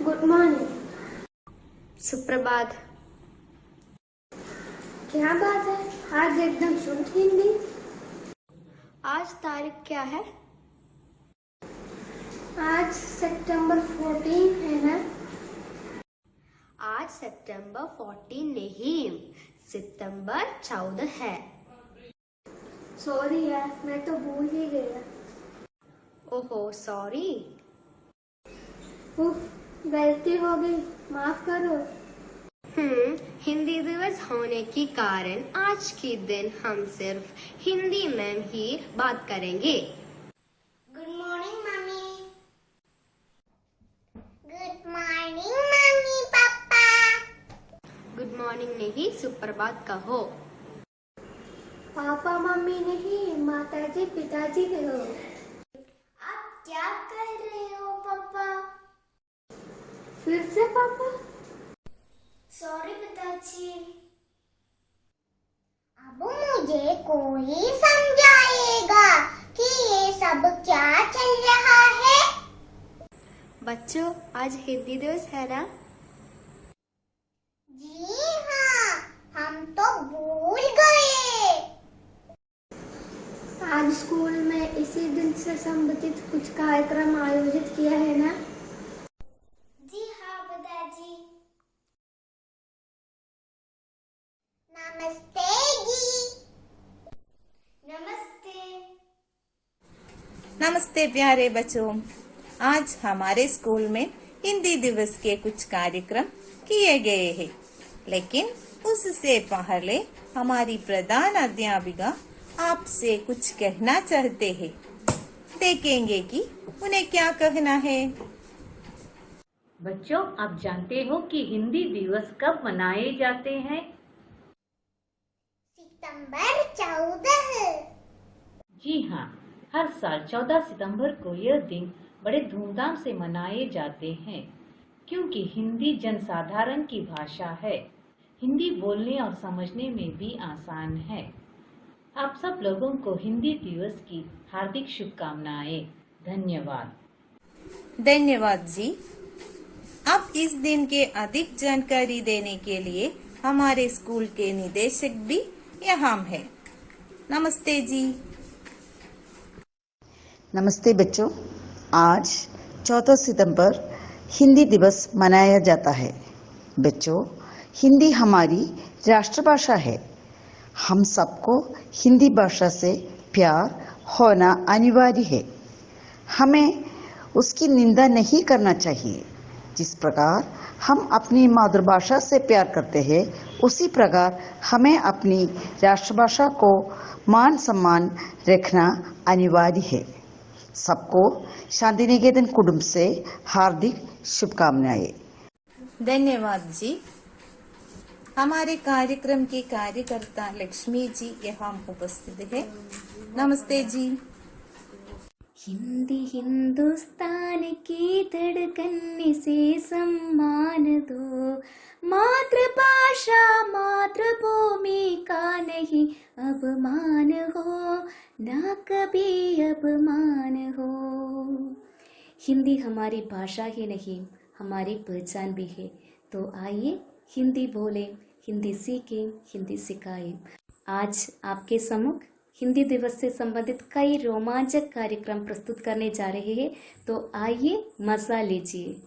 Good morning. सुप्रभात। क्या बात है, आज एकदम शुद्ध हिंदी। आज तारीख क्या है? आज सितंबर 14 है ना? आज सितंबर 14 नहीं, सितंबर 14 है। सॉरी यार, मैं तो भूल ही गया। ओहो सॉरी। उफ, गलती हो गई, माफ करो। हिंदी दिवस होने के कारण आज के दिन हम सिर्फ हिंदी में ही बात करेंगे। Good morning mummy. Good morning mummy papa. Good morning नहीं, सुप्रभात कहो। पापा मम्मी नहीं, माताजी पिताजी कहो। आप क्या कर रहे हो पापा? फिर से पापा? सॉरी पिताजी। अब मुझे कोई समझाएगा कि ये सब क्या चल रहा है? बच्चों, आज हिंदी दिवस है ना? जी हाँ, हम तो भूल गए। आज स्कूल में इसी दिन से संबंधित कुछ कार्यक्रम आयोजित किया है ना? जी हाँ पिताजी। नमस्ते जी। नमस्ते। नमस्ते प्यारे बच्चों। आज हमारे स्कूल में हिंदी दिवस के कुछ कार्यक्रम किए गए हैं, लेकिन उससे पहले हमारी प्रधान अध्यापिका आपसे कुछ कहना चाहते हैं। देखेंगे कि उन्हें क्या कहना है। बच्चों, आप जानते हो कि हिंदी दिवस कब मनाए जाते हैं? सितंबर 14। जी हाँ, हर साल 14 सितंबर को यह दिन बड़े धूमधाम से मनाए जाते हैं, क्योंकि हिंदी जनसाधारण की भाषा है। हिंदी बोलने और समझने में भी आसान है। आप सब लोगों को हिंदी दिवस की हार्दिक शुभकामनाएं। धन्यवाद। धन्यवाद जी। अब इस दिन के अधिक जानकारी देने के लिए हमारे स्कूल के निदेशक भी यहाँ हैं। नमस्ते जी। नमस्ते बच्चों, आज 14 सितंबर हिंदी दिवस मनाया जाता है। बच्चों, हिंदी हमारी राष्ट्रभाषा है। हम सबको हिंदी भाषा से प्यार होना अनिवार्य है। हमें उसकी निंदा नहीं करना चाहिए। जिस प्रकार हम अपनी मातृभाषा से प्यार करते हैं, उसी प्रकार हमें अपनी राष्ट्रभाषा को मान सम्मान रखना अनिवार्य है। सबको शांति निकेतन कुटुंब से हार्दिक शुभकामनाएं। धन्यवाद जी। हमारे कार्यक्रम की कार्यकर्ता लक्ष्मी जी यहाँ उपस्थित है। नमस्ते जी। हिंदी हिंदुस्तान की धड़कन से सम्मान दो, मातृभाषा मातृभूमि का नहीं अपमान हो, ना कभी अपमान हो। हिंदी हमारी भाषा ही नहीं, हमारी पहचान भी है। तो आइए हिंदी बोलें, हिंदी सीखें, हिंदी सिखाएं। आज आपके सम्मुख हिंदी दिवस से संबंधित कई रोमांचक कार्यक्रम प्रस्तुत करने जा रहे हैं, तो आइए मजा लीजिए।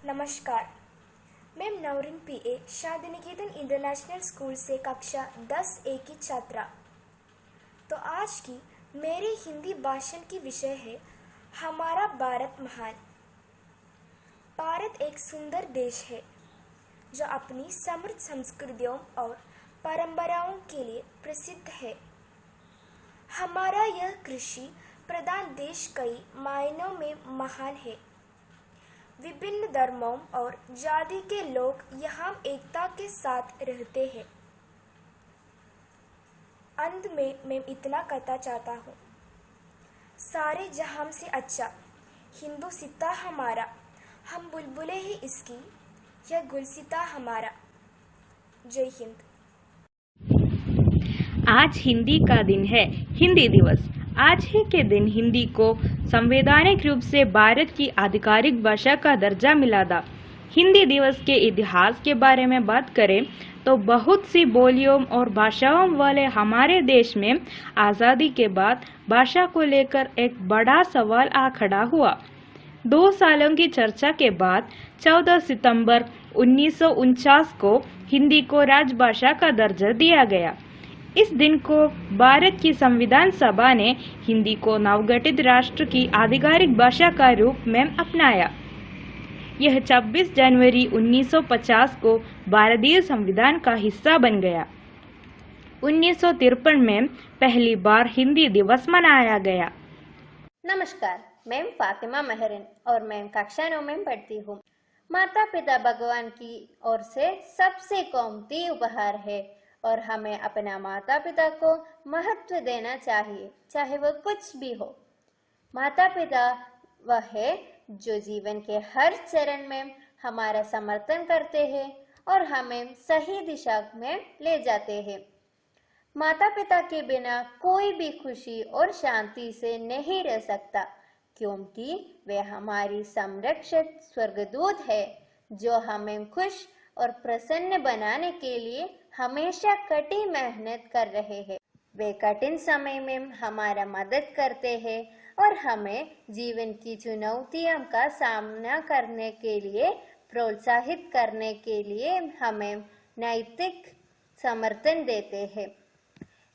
नमस्कार, मैं नवरीन पीए शांति निकेतन इंटरनेशनल स्कूल से कक्षा 10A की छात्रा। तो आज की मेरे हिंदी भाषण की विषय है हमारा भारत महान। भारत एक सुंदर देश है जो अपनी समृद्ध संस्कृतियों और परंपराओं के लिए प्रसिद्ध है। हमारा यह कृषि प्रधान देश कई मायनों में महान है। विभिन्न धर्मों और जाति के लोग यहाँ एकता के साथ रहते हैं। अंत में मैं इतना कहना चाहता हूँ, सारे जहां से अच्छा हिंदुस्तान हमारा, हम बुलबुलें ही इसकी, यह गुलसिता हमारा। जय हिंद। आज हिंदी का दिन है, हिंदी दिवस। आज ही के दिन हिंदी को संवैधानिक रूप से भारत की आधिकारिक भाषा का दर्जा मिला था। हिंदी दिवस के इतिहास के बारे में बात करें तो बहुत सी बोलियों और भाषाओं वाले हमारे देश में आज़ादी के बाद भाषा को लेकर एक बड़ा सवाल आ खड़ा हुआ। 2 सालों की चर्चा के बाद 14 सितंबर 1949 को हिंदी को राजभाषा का दर्जा दिया गया। इस दिन को भारत की संविधान सभा ने हिंदी को नवगठित राष्ट्र की आधिकारिक भाषा का रूप में अपनाया। यह 26 जनवरी 1950 को भारतीय संविधान का हिस्सा बन गया। 1953 में पहली बार हिंदी दिवस मनाया गया। नमस्कार, मैं फातिमा महरिन और मैं कक्षा 9 में पढ़ती हूँ। माता पिता भगवान की ओर से सबसे कीमती उपहार है और हमें अपना माता पिता को महत्व देना चाहिए, चाहे वह कुछ भी हो। माता पिता वह है जो जीवन के हर चरण में हमारा समर्थन करते हैं और हमें सही दिशा में ले जाते हैं। माता पिता के बिना कोई भी खुशी और शांति से नहीं रह सकता, क्योंकि वे हमारी संरक्षक स्वर्गदूत है जो हमें खुश और प्रसन्न बनाने के लिए हमेशा कड़ी मेहनत कर रहे हैं। वे कठिन समय में हमारा मदद करते हैं और हमें जीवन की चुनौतियों का सामना करने के लिए प्रोत्साहित करने के लिए हमें नैतिक समर्थन देते हैं।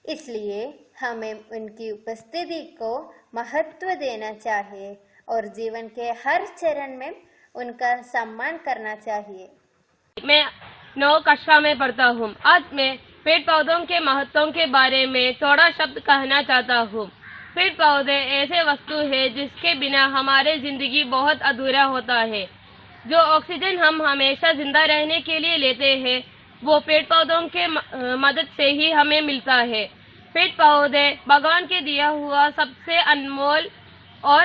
इसलिए हमें उनकी उपस्थिति को महत्व देना चाहिए और जीवन के हर चरण में उनका सम्मान करना चाहिए। मैं 9 कक्षा में पढ़ता हूँ। आज मैं पेड़ पौधों के महत्व के बारे में थोड़ा शब्द कहना चाहता हूँ। पेड़ पौधे ऐसे वस्तु है जिसके बिना हमारे जिंदगी बहुत अधूरा होता है। जो ऑक्सीजन हम हमेशा जिंदा रहने के लिए लेते हैं वो पेड़ पौधों के मदद से ही हमें मिलता है। पेड़ पौधे भगवान के दिया हुआ सबसे अनमोल और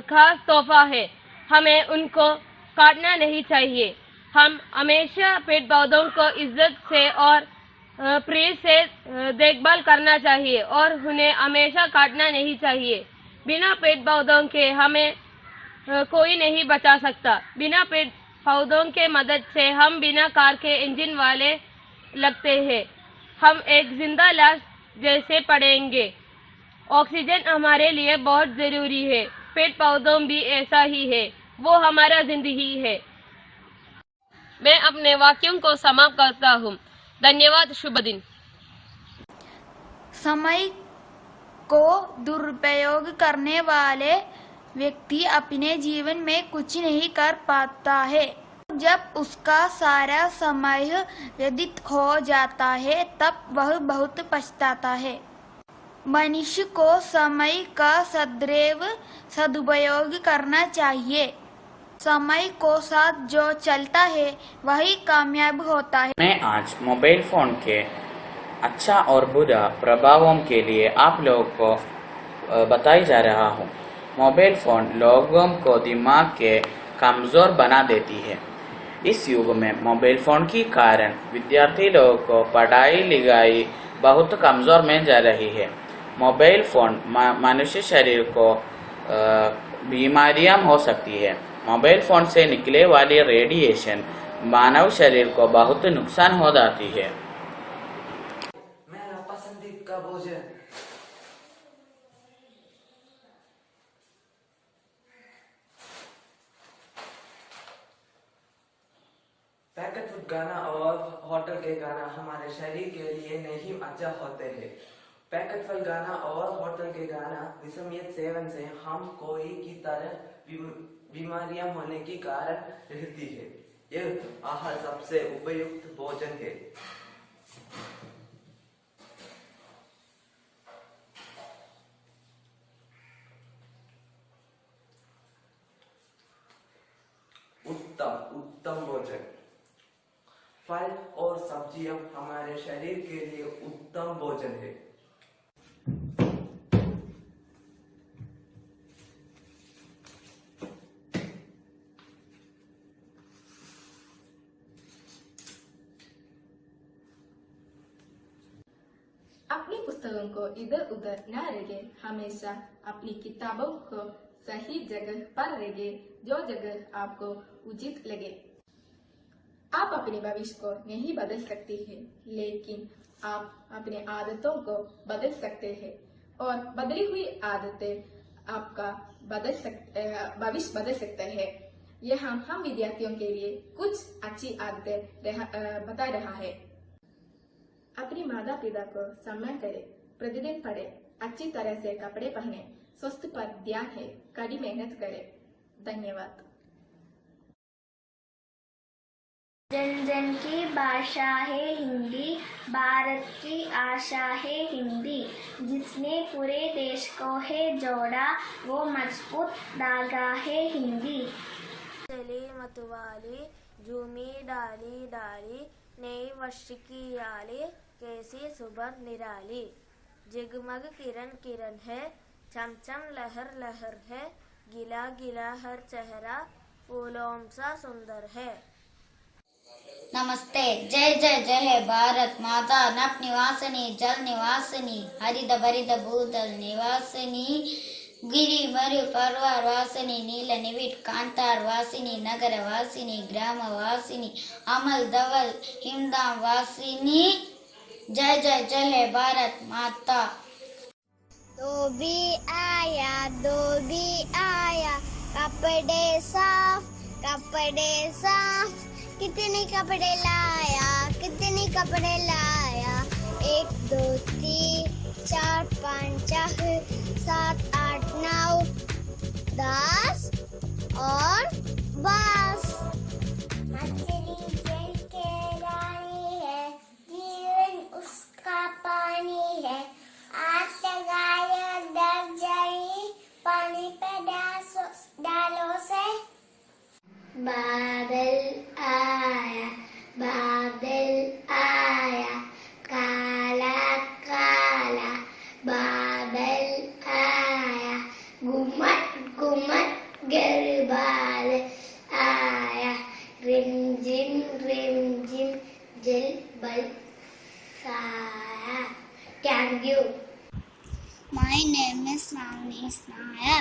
खास तोहफा है। हमें उनको काटना नहीं चाहिए। हम हमेशा पेड़ पौधों को इज्जत से और प्रेम से देखभाल करना चाहिए और उन्हें हमेशा काटना नहीं चाहिए। बिना पेड़ पौधों के हमें कोई नहीं बचा सकता। बिना पेड़ पौधों के मदद से हम बिना कार के इंजन वाले लगते हैं। हम एक जिंदा लाश जैसे पड़ेंगे। ऑक्सीजन हमारे लिए बहुत जरूरी है। पेड़ पौधों भी ऐसा ही है, वो हमारा जिंदगी है। मैं अपने वाक्यों को समाप्त करता हूँ। धन्यवाद। शुभ दिन। समय को दुरुपयोग करने वाले व्यक्ति अपने जीवन में कुछ नहीं कर पाता है। जब उसका सारा समय व्यतीत हो जाता है तब वह बहुत पछताता है। मनुष्य को समय का सदैव सदुपयोग करना चाहिए। समय को साथ जो चलता है वही कामयाब होता है। मैं आज मोबाइल फोन के अच्छा और बुरा प्रभावों के लिए आप लोगों को बताई जा रहा हूँ। मोबाइल फोन लोगों को दिमाग के कमजोर बना देती है। इस युग में मोबाइल फोन के कारण विद्यार्थी लोगों को पढ़ाई लिखाई बहुत कमजोर में जा रही है। मोबाइल फोन मनुष्य शरीर को बीमारियां हो सकती है। मोबाइल फोन से निकले वाली रेडिएशन मानव शरीर को बहुत नुकसान हो जाती है। मेरा पसंदीदा भोजन पैकेट फूड खाना और होटल के खाना हमारे शरीर के लिए नहीं अच्छा होते हैं। पैकेट फल खाना और होटल के खाना नियमित सेवन से हम कोई की तरह बीमारियां होने की कारण रहती है। यह आहार सबसे उपयुक्त भोजन है। उत्तम भोजन फल और सब्जी सब्जियां हमारे शरीर के लिए उत्तम भोजन है। अपनी पुस्तकों को इधर उधर न रखें, हमेशा अपनी किताबों को सही जगह पर रखें, जो जगह आपको उचित लगे। आप अपने भविष्य को नहीं बदल सकते हैं, लेकिन आप अपने आदतों को बदल सकते हैं और बदली हुई आदतें आपका भविष्य बदल सकता है। यह हम विद्यार्थियों के लिए कुछ अच्छी आदतें बता रहा है। अपने माता पिता को सम्मान करें, प्रतिदिन पढ़े, अच्छी तरह से कपड़े पहने, स्वास्थ्य पर ध्यान है, कड़ी मेहनत करें। धन्यवाद। जन जन की भाषा है हिंदी, भारत की आशा है हिंदी। जिसने पूरे देश को है जोड़ा, वो मजबूत धागा है हिंदी। चली मतवाली झूमी डाली डाली, नई वर्ष की आली, कैसी सुबह निराली। जगमग किरण किरण है, चमचम लहर लहर है, गिला गिला हर चेहरा फूलों सा सुंदर है। नमस्ते। जय जय जय है भारत माता, नभ निवासिनी जल निवासिनी, हरित भरित भूतल निवासिनी, गिरि मरु पर्वत वासिनी, नील निविट कांतार वासिनी, नगर वासिनी, ग्राम वासिनी, अमल धवल हिमधाम वासिनी। जय जय जय है भारत माता। धोबी आया, कपड़े साफ, कितने कपड़े लाया, 1 2 3 4 5 6 7 8 9 10 और बस। मछली जल के रानी है, जीवन उसका पानी है, आज लगाया डर जाए, पानी पे डालो से। बादल आया, काला काला बादल आया, घुमट घुमट गरबाल आया, रिमझिम जल बरसाया। Thank you. My name is Ravni Snaya.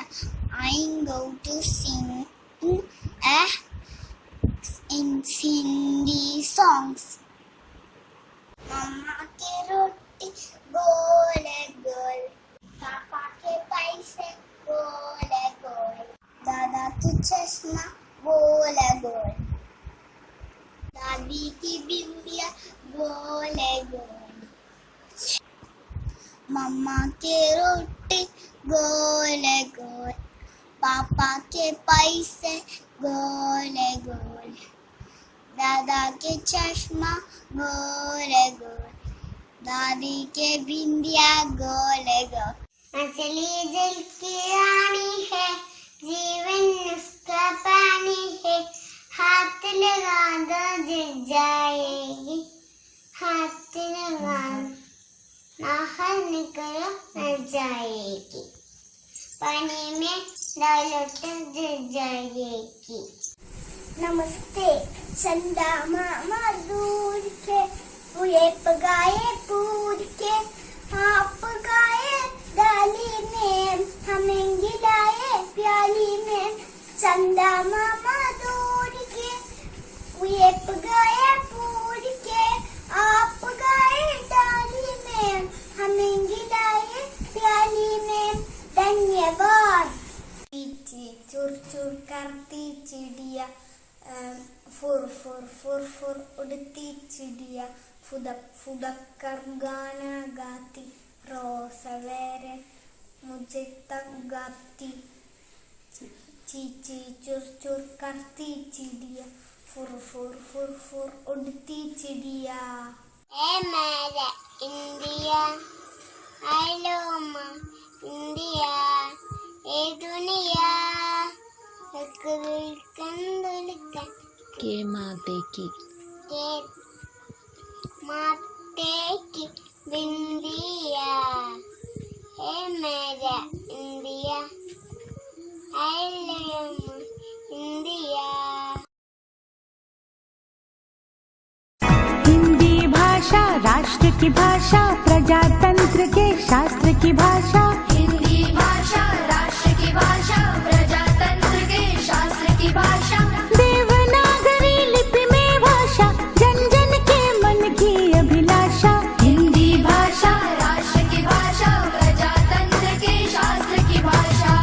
I'm going to sing in Hindi songs. मम्मा की रोटी गोल गोल, पापा के पैसे गोल गोल, दादा की चश्मा गोल गोल, दादी की बिंदिया गोल गोल। मम्मा के रोटी गोल गोल, पापा के पैसे गोल गोल, दादा के चश्मा गोल गोल, दादी के बिंदिया गोल गोल। मछली जल की रानी है, जीवन उसका पानी है, हाथ लगा दो जल जाएगी, हाथ लगा बाहर निकलो मर जाएगी, पानी में डालो तो जल जाएगी। नमस्ते। चंदा मामा दूर के, पूरे पगाए पूर के, आप गाए डाली में, हमें गिलाए प्याली में। चंदा मामा दूर के, पूरे पगाए पूर के, आप गाए डाली में, हमें गिलाए प्याली में। धन्यवाद। चुर चुर करती चिड़िया, फुर फुर फुर फुर उड़ती चिड़िया, फुदक फुदक कर गाना गाती, रोज सवेरे मुझे तक गाती। ची ची चुर चुर करती चिड़िया, फुर फुर फुर फुर उड़ती चिड़िया। ए मेरा India, I love my India, ए दुनिया के माते की माथे की बिंदिया है मेरा India, I love India. Hindi भाषा राष्ट्र की भाषा, प्रजातंत्र के शास्त्र की भाषा। हिंदी भाषा राष्ट्र की भाषा, प्रजातंत्र के शास्त्र की भाषा। देवनागरी लिपि में भाषा, जन जन के मन की अभिलाषा। हिंदी भाषा राष्ट्र की भाषा, प्रजातंत्र के शास्त्र की भाषा।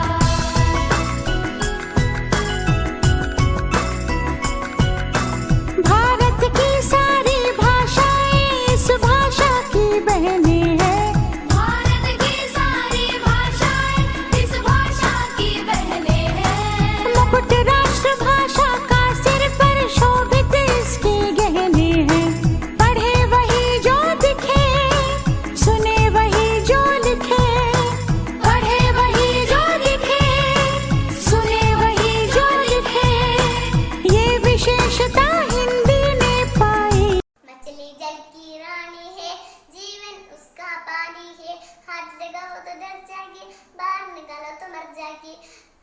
भारत की सारी भाषाएं इस भाषा की बहनें हैं। भारत की सारी भाषाएं इस भाषा की बहनें हैं। मुकुट राष्ट्र भाषा का सिर पर शोभित इसके गहने हैं। पढ़े वही जो दिखे, सुने वही जो लिखे। पढ़े वही जो दिखे, सुने वही जो लिखे। ये विशेषता हिंदी ने पाई। मछली जल की रानी है, जीवन उसका पानी है। हर जगह हो तो डर जाएगी, बाहर निकालो तो मर जाएगी।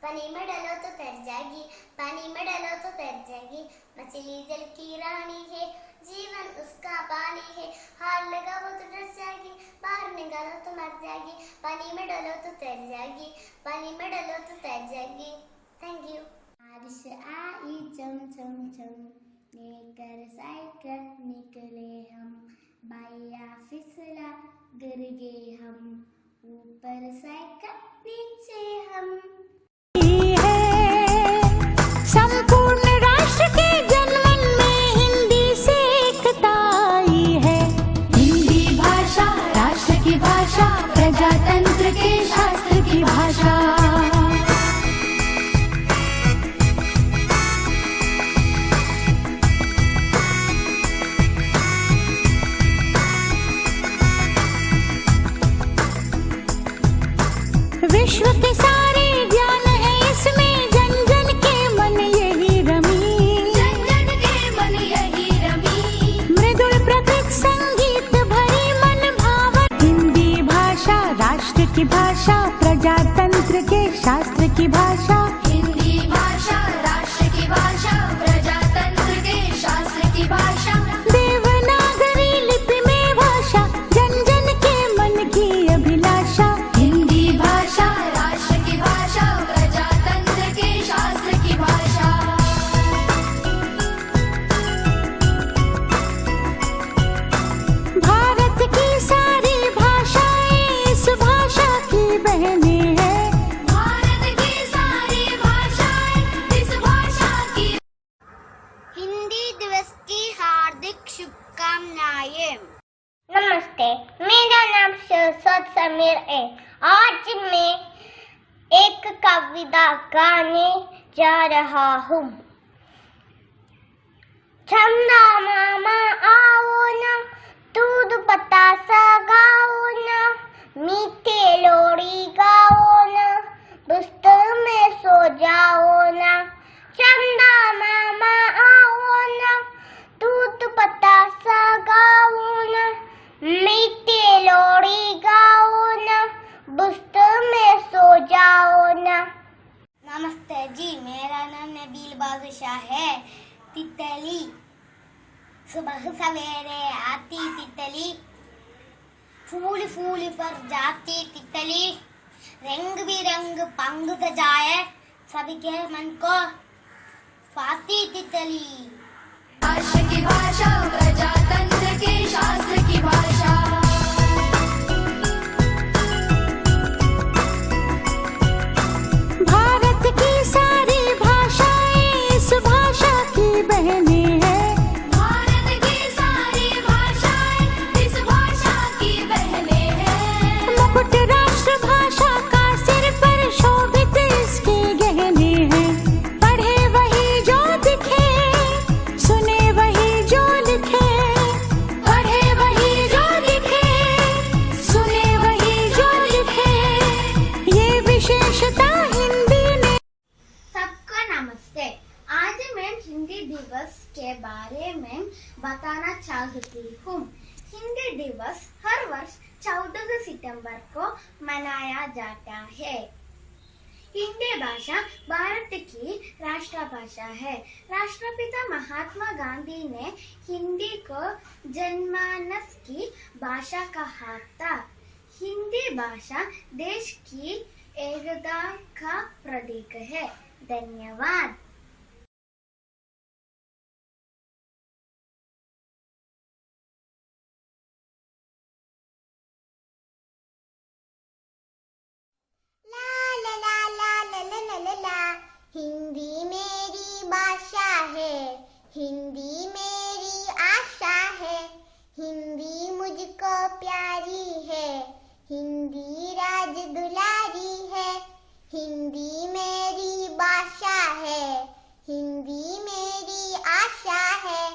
पानी में डालो तो तर जाएगी, पानी में डालो तो तर जाएगी। मछली जल की रानी है, जीवन उसका पानी है। हार लगाओ तो डर जाएगी, बाहर निकालो तो मर जाएगी। पानी में डालो तो तर जाएगी, पानी में डालो तो तर जाएगी। Thank you. बारिश आई चम चम चम, लेकर साइकिल निकले हम। बाया फिसला गिर गए हम, ऊपर साइकिल नीचे हम। संपूर्ण राष्ट्र के जनमन में हिंदी से एकता आई है। हिंदी भाषा राष्ट्र की भाषा, प्रजातंत्र के शास्त्र की भाषा। विश्व के सारे ज्ञान है इसमें, जन जन के मन यही रमी। जन जन के मन यही रमी। मृदुल प्रकृत संगीत भरी मन भावन। हिंदी भाषा राष्ट्र की भाषा, प्रजातंत्र के शास्त्र की भाषा। हिंदी भाषा राष्ट्र की भाषा, प्रजातंत्र के शास्त्र की भाषा। देवनागरी लिपि में भाषा, जन जन के मन की अभिलाषा। हिंदी भाषा राष्ट्र की भाषा, प्रजातंत्र के शास्त्र की भाषा। भारत की सारी भाषाएं इस भाषा की बहनें हैं। भारत की सारी भाषाएं इस भाषा की। हिंदी दिवस की हार्दिक शुभकामनाएं। नमस्ते, मेरा नाम सरस्वत समीर है। आज मैं एक कविता गाने जा रहा हूँ। चंदा मामा आओ ना, दूध बतासा गाओ ना। मीठे लोरी गाओ ना, बिस्तर में सो जाओ ना। चंदा मामा आओ ना, दूध बतासा गाओ ना। मीठे लोरी गाओ ना, बिस्तर में सो जाओ ना। नमस्ते जी, मेरा नाम नबील बादशाह है। तितली सुबह सवेरे आती तितली, फूल फूल पर जाती तितली। रंग बिरंग पंख सजाए, सबके मन को पाती तितली। राष्ट्र की भाषा, प्रजातंत्र के शास्त्र की भाषा। भारत की सारी भाषाएं इस भाषा की बहनें हैं। भारत की सारी भाषाएं इस भाषा की बहनें हैं। मुकुट राष्ट्र भाषा का सिर पर शोभित इसके गहने हैं। पढ़े वही जो दिखे, सुने वही जो लिखे। पढ़े वही जो दिखे, सुने वही जो लिखे। ये विशेषता हिंदी ने। सबको नमस्ते। आज मैं हिंदी दिवस के बारे में बताना चाहती हूँ। मनाया जाता है। हिंदी भाषा भारत की राष्ट्रभाषा है। राष्ट्रपिता महात्मा गांधी ने हिंदी को जनमानस की भाषा कहा था। हिंदी भाषा देश की एकता का प्रतीक है। धन्यवाद। हिंदी मेरी भाषा है, हिंदी मेरी आशा है, हिंदी मुझको प्यारी है, हिंदी राज दुलारी है, हिंदी मेरी भाषा है, हिंदी मेरी आशा है,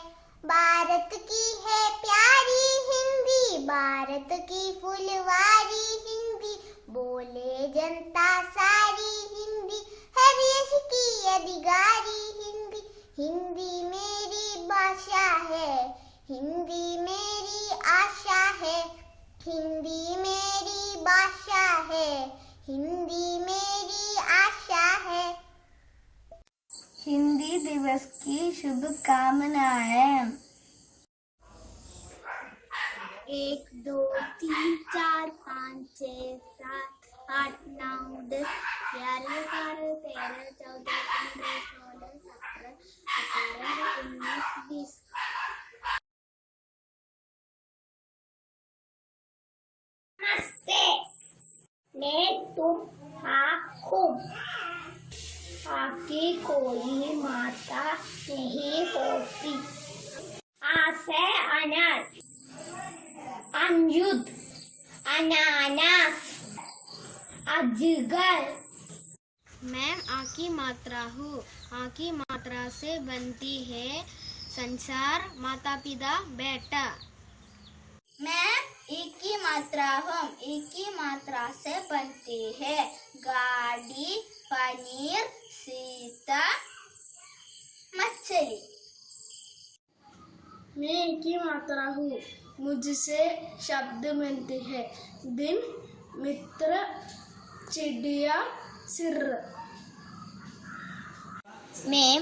भारत की है प्यारी हिंदी, भारत की फुलवारी हिंदी, बोले जनता सारी हिंदी, हर यश की अधिकारी हिंदी, हिंदी मेरी भाषा है, हिंदी मेरी आशा है, हिंदी मेरी भाषा है, हिंदी मेरी आशा है। हिंदी दिवस की शुभकामनाएं। 1 2 3 4 5 6 7 8 9 10 11 12 13 14 15 16 17 18 19 20। नमस्ते, मैं तुम हूँ। आपकी कोई माता नहीं होती। आ से अनार, अमरूद, अनानास, अजगर। मैम आ की मात्रा हूँ। आ की मात्रा से बनती है संसार, माता पिता बेटा। मैं एक की मात्रा हूँ। एक की मात्रा से बनती है गाड़ी, पनीर, सीता, मछली। मैं एक की मात्रा हूँ। मुझसे शब्द मिलते हैं दिन, मित्र, चिड़िया, सिर। मैं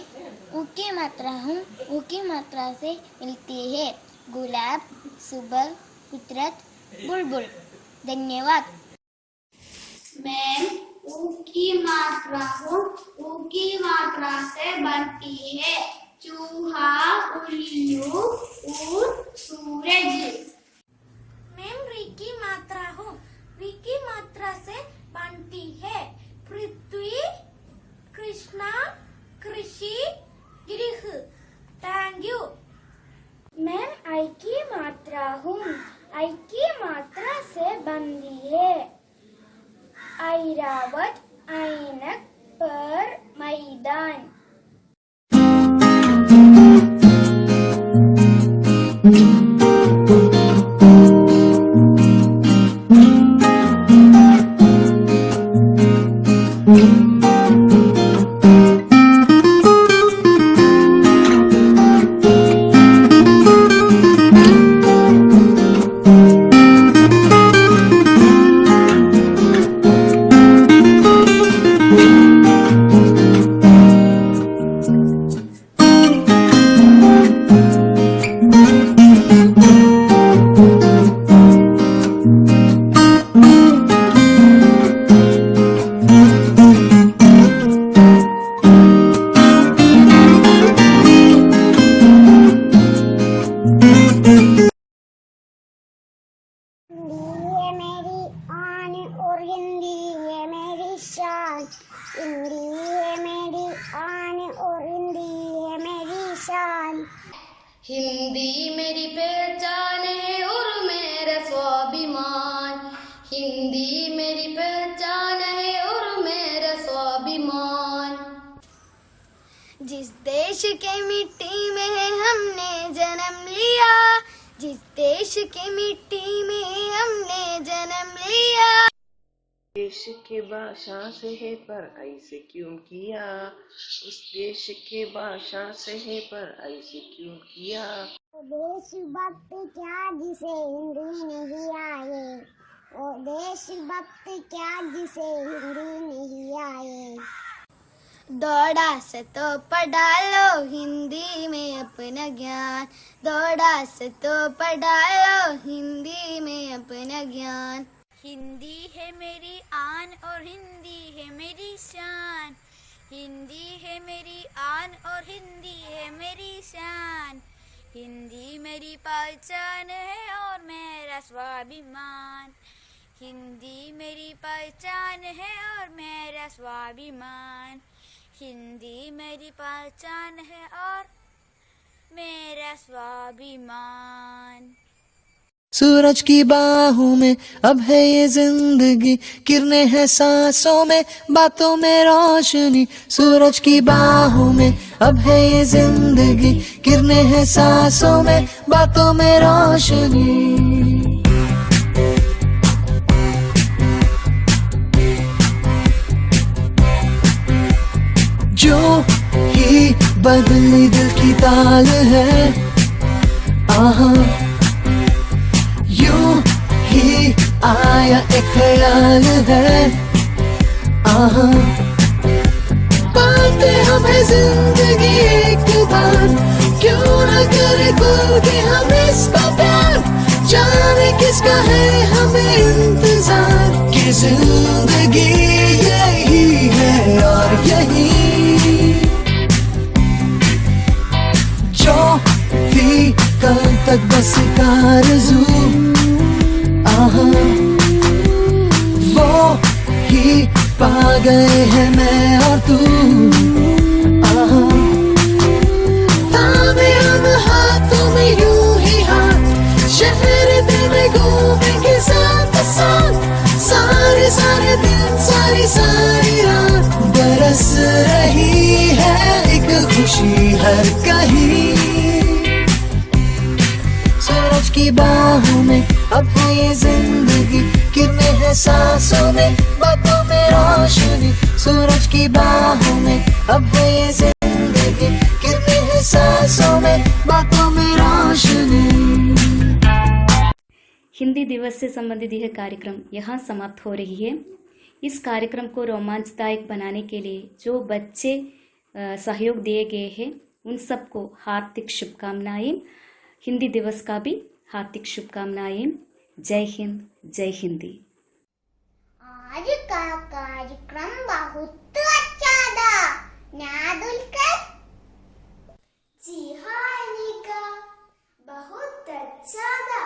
ऊ की मात्रा हूँ। ऊ की मात्रा से मिलती है गुलाब, सुबह, फितरत, बुलबुल। धन्यवाद। मैं ऊ की मात्रा हूँ। ऊ की मात्रा से बनती है चूहा, उल्लू, ऊँट, सूरज। मैं री की मात्रा हूँ। री की मात्रा से बनती है पृथ्वी, कृष्णा, कृषि, गृह। Thank you. मैं आई की मात्रा हूँ। आई की मात्रा से बनती है ऐरावत, ऐनक, पर, मैदान। हिंदी मेरी पहचान है और मेरा स्वाभिमान। हिंदी मेरी पहचान है और मेरा स्वाभिमान। जिस देश के मिट्टी में हमने जन्म लिया, जिस देश की मिट्टी में हमने जन्म लिया। देश की भाषा से है पर ऐसे क्यों किया, उस देश की भाषा से है पर ऐसे क्यों किया। देशभक्त क्या जिसे हिंदी नहीं आए, वो देशभक्त क्या जिसे हिंदी नहीं आए। दौड़ा से तो पढ़ा लो हिंदी में अपना ज्ञान, दौड़ा से तो पढ़ा लो हिंदी में अपना ज्ञान। हिंदी है मेरी आन और हिंदी है मेरी शान, हिंदी है मेरी आन और हिंदी है मेरी शान। हिंदी मेरी पहचान है और मेरा स्वाभिमान, हिंदी मेरी पहचान है और मेरा स्वाभिमान। हिंदी मेरी पहचान है और मेरा स्वाभिमान। सूरज की बाहों में अब है ये जिंदगी, किरणें हैं सांसों में, बातों में रोशनी। सूरज की बाहों में अब है ये जिंदगी, किरणें हैं सांसों में, बातों में रोशनी। जो ही बदली दिल की ताल है, आहा यूं ही आया एक ख्याल है, आहा पाते हमें जिंदगी एक बार, क्यों न करे खुल के हम इसका प्यार। जाने किसका है हमें इंतजार, कि जिंदगी यही है और यही जो थी कल तक बस आरज़ू, आहा वो ही पा गए हैं मैं और तू, आहा थामे हम हाथों में यूं ही हाथ, शहर दिल में घूमेंगे साथ साथ, सारे सारे दिन सारी सारी रात। बरस रही है एक खुशी हर कहीं, सूरज की बाहों में अब है ये जिंदगी, किरणें हैं सांसों में, बातों में रोशनी। सूरज की बाहों में अब है ये जिंदगी, किरणें हैं सांसों में, बातों में रोशनी। हिंदी दिवस से संबंधित यह कार्यक्रम यहाँ समाप्त हो रही है। इस कार्यक्रम को रोमांचदायक बनाने के लिए जो बच्चे सहयोग दिए गए हैं उन सबको हार्दिक शुभकामनाएं। हिंदी दिवस का भी हार्दिक शुभकामनाएं। जय हिंद, जय हिंदी। आज का कार्यक्रम बहुत अच्छा था ना दुलकर? जी हाँ अनिका, बहुत अच्छा था।